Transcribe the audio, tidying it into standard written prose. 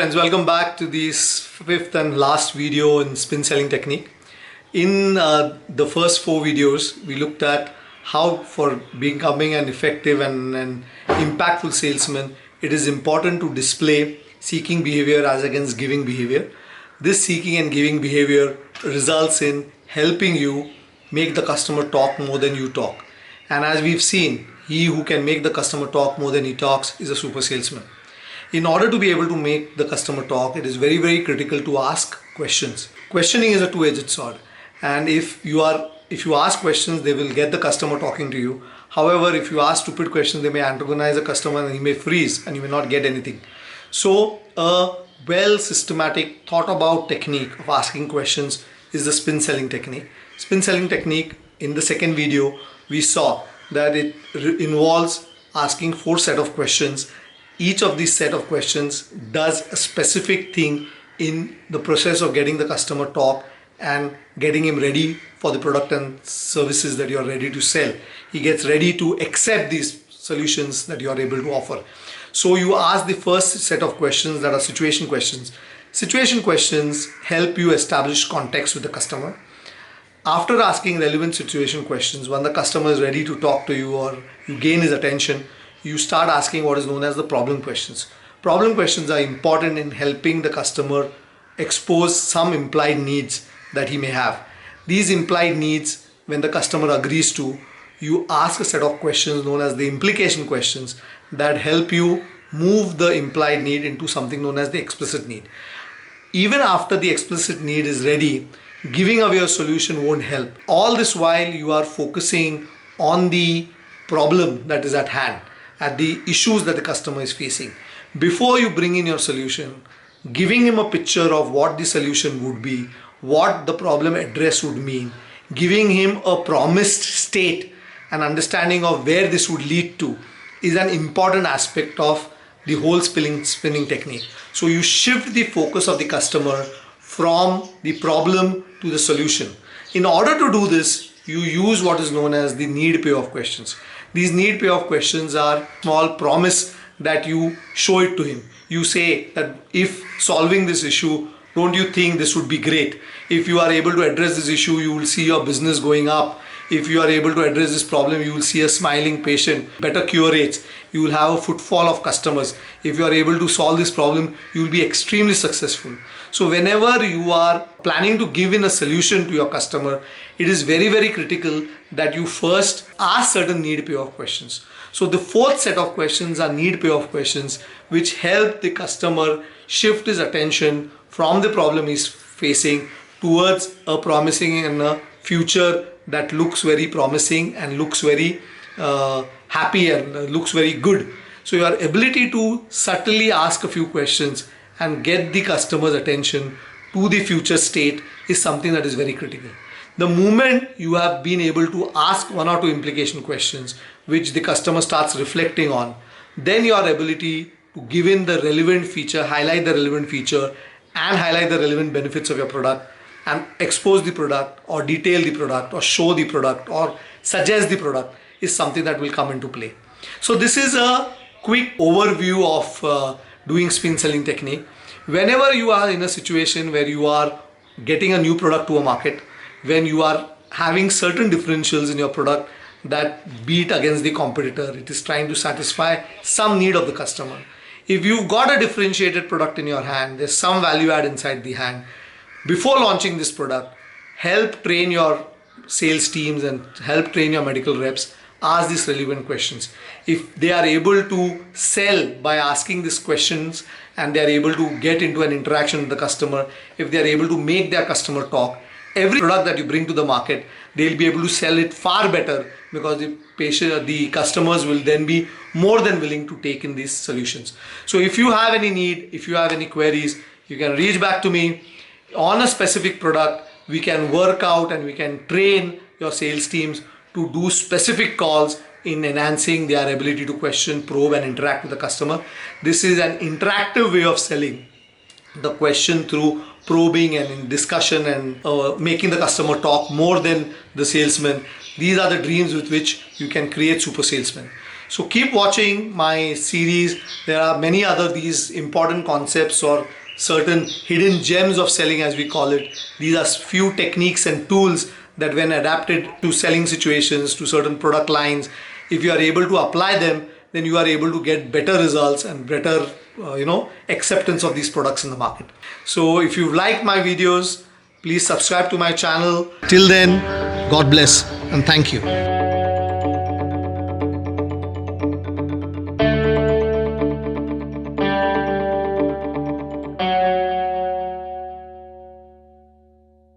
friends, welcome back to this fifth and last video in spin selling technique. In the first four videos, we looked at how for becoming an effective and impactful salesman, it is important to display seeking behavior as against giving behavior. This seeking and giving behavior results in helping you make the customer talk more than you talk. And as we've seen, he who can make the customer talk more than he talks is a super salesman. In order to be able to make the customer talk, it is very critical to ask questions. Questioning is a two-edged sword, and if you ask questions, they will get the customer talking to you. However, if you ask stupid questions, they may antagonize the customer and he may freeze and you may not get anything. So a well systematic, thought about technique of asking questions is the spin selling technique. Spin selling technique, in the second video we saw that it involves asking 4 set of questions. Each of these set of questions does a specific thing in the process of getting the customer talk and getting him ready for the product and services that you are ready to sell. He gets ready to accept these solutions that you are able to offer. So you ask the first set of questions that are situation questions. Situation questions help you establish context with the customer. After asking relevant situation questions, when the customer is ready to talk to you or you gain his attention, you start asking what is known as the problem questions. Problem questions are important in helping the customer expose some implied needs that he may have. These implied needs, when the customer agrees to, you ask a set of questions known as the implication questions that help you move the implied need into something known as the explicit need. Even after the explicit need is ready, giving away a solution won't help. All this while you are focusing on the problem that is at hand, at the issues that the customer is facing. Before you bring in your solution, giving him a picture of what the solution would be, what the problem address would mean, giving him a promised state and understanding of where this would lead to is an important aspect of the whole spinning technique. So you shift the focus of the customer from the problem to the solution. In order to do this, you use what is known as the need payoff questions. These need payoff questions are small promise that you show it to him. You say that if solving this issue, don't you think this would be great? If you are able to address this issue, you will see your business going up. If you are able to address this problem, you will see a smiling patient, better cure rates. You will have a footfall of customers. If you are able to solve this problem, you will be extremely successful. So whenever you are planning to give in a solution to your customer, it is very critical that you first ask certain need payoff questions. So the fourth set of questions are need payoff questions, which help the customer shift his attention from the problem he's facing towards a promising and a future that looks very promising and looks very happy and looks very good. So your ability to subtly ask a few questions and get the customer's attention to the future state is something that is very critical. The moment you have been able to ask 1 or 2 implication questions which the customer starts reflecting on, then your ability to give in the relevant feature, highlight the relevant feature and highlight the relevant benefits of your product and expose the product or detail the product or show the product or suggest the product is something that will come into play. So this is a quick overview of doing spin selling technique. Whenever you are in a situation where you are getting a new product to a market, when you are having certain differentials in your product that beat against the competitor, it is trying to satisfy some need of the customer. If you've got a differentiated product in your hand, there's some value add inside the hand. Before launching this product, help train your sales teams and help train your medical reps. Ask these relevant questions. If they are able to sell by asking these questions and they are able to get into an interaction with the customer, if they are able to make their customer talk, every product that you bring to the market, they'll be able to sell it far better because the customers will then be more than willing to take in these solutions. So if you have any need, if you have any queries, you can reach back to me on a specific product. We can work out and we can train your sales teams to do specific calls in enhancing their ability to question, probe and interact with the customer. This is an interactive way of selling. The question through probing and in discussion and making the customer talk more than the salesman. These are the dreams with which you can create super salesmen. So keep watching my series. There are many other these important concepts or certain hidden gems of selling, as we call it. These are few techniques and tools that when adapted to selling situations, to certain product lines, if you are able to apply them, then you are able to get better results and better acceptance of these products in the market. So if you've liked my videos, please subscribe to my channel. Till then, God bless and thank you.